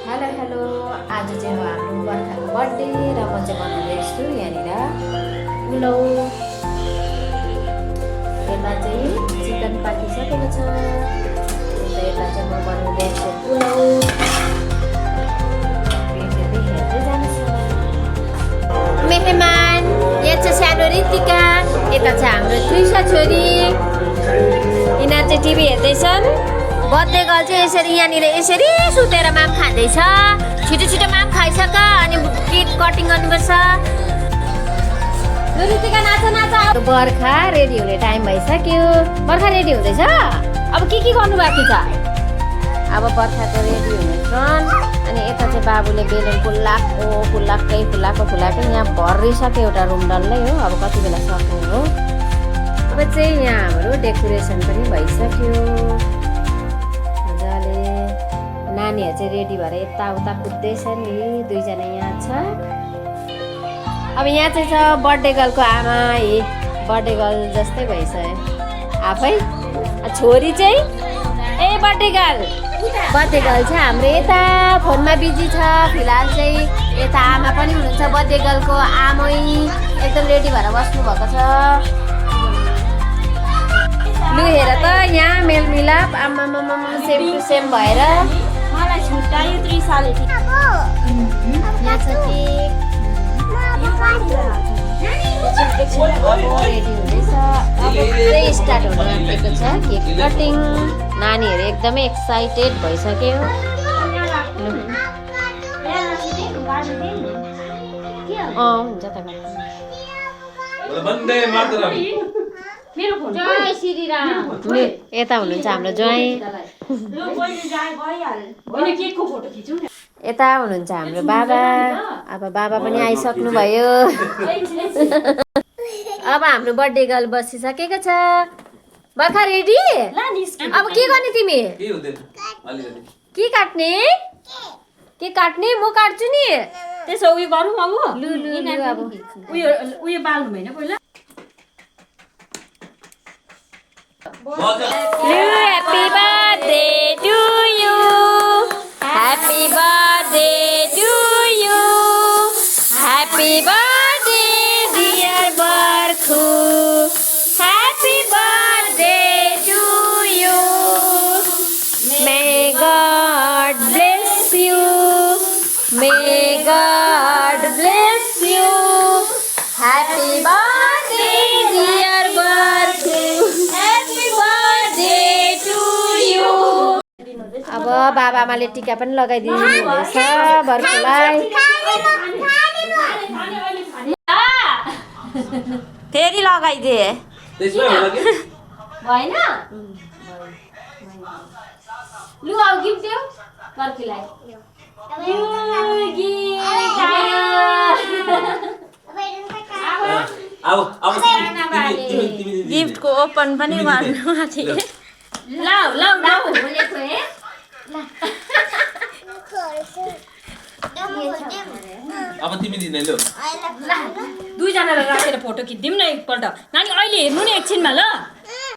Hello आज चाहिँ हो हाम्रो बर्खाको बर्थडे र म चाहिँ बनाउँदैछु यहाँनिर पुलाउ। यता चाहिँ चिकन पाकिसकेको छ, यता चाहिँ म बनाउँदैछु पुलाउ। हेर्दै जानुहोस् न। मेहमान यहाँ चाहिँ सानो ऋतिका, यता चाहिँ हाम्रो त्रिसा छोरी, यिनीहरू चाहिँ टिभी हेर्दैछन्। बर्थडे गर्ल चाहिँ यसरी यहाँनिर यसरी सुतेर माम खाँदैछ। छिटो छिटो माम खाइसक अनि केक कटिङ गर्नुपर्छ। ऋतिका नाच नाच। बर्खा रेडी हुने टाइम भइसक्यो। बर्खा रेडी हुँदैछ। अब के गर्नु बाँकी छ? अब बर्खाको रेडी हुनेछन्। अनि यता चाहिँ बाबुले बेलुन फुलाएको यहाँ भरिसक्यो एउटा रुम डल्लै हो। अब कति बेला सक्ने हो। अब चाहिँ यहाँ हाम्रो डेकोरेसन पनि भइसक्यो। नानीहरू चाहिँ रेडी भएर यताउता कुद्दैछ नि। दुईजना यहाँ छ। अब यहाँ चाहिँ छ बर्थडे गर्लको आमा। बर्थडे गर्ल जस्तै भइसक्यो आफै। छोरी चाहिँ बर्थडे गर्ल चाहिँ हाम्रो यता फोनमा बिजी छ फिलहाल चाहिँ। यता आमा पनि हुनुहुन्छ। बर्थडे गर्लको आमै एकदम रेडी भएर बस्नु भएको छ। लु हेर त यहाँ मेलमिलाप आमा सेम टु सेम भएर मलाई छुट्टायो त्रिसाले। यहाँ छ केक। रेडी हुँदैछ। अब चाहिँ स्टार्ट हुन आँटेको छ केक कटिङ। नानीहरू एकदमै एक्साइटेड भइसक्यो। हुन्छ त जय श्री राम। यता हुनुहुन्छ हाम्रो ज्वाइँ। यता हुनुहुन्छ हाम्रो बाबा। अब बाबा पनि आइसक्नु भयो। अब हाम्रो बर्थडे गर्ल बसिसकेको छ। बर्खा रेडी? अब के गर्ने तिमी? के काट्ने? के काट्ने? म काट्छु नि। त्यसो उयो गरौँ अब। लु अब उयो बाल्नु भएन पहिला। Happy birthday to you. Happy birthday to you. Happy birthday dear Barkhu. Happy birthday to you. May God bless you. May God bless you. Happy birthday dear Barkhu. अब बाबा आमाले टिका पनि लगाइदिनु हुँदैछ बर्खुलाई। फेरि लगाइदिए भएन? लु अब गिफ्ट देऊ बर्खुलाई। गिफ्टको ओपन पनि गर्नु थिएँ। अब तिमी दिने लु। दुईजनालाई राखेर फोटो खिच्दिउँ न एकपल्ट। नानी अहिले हेर्नु नि एकछिनमा ल।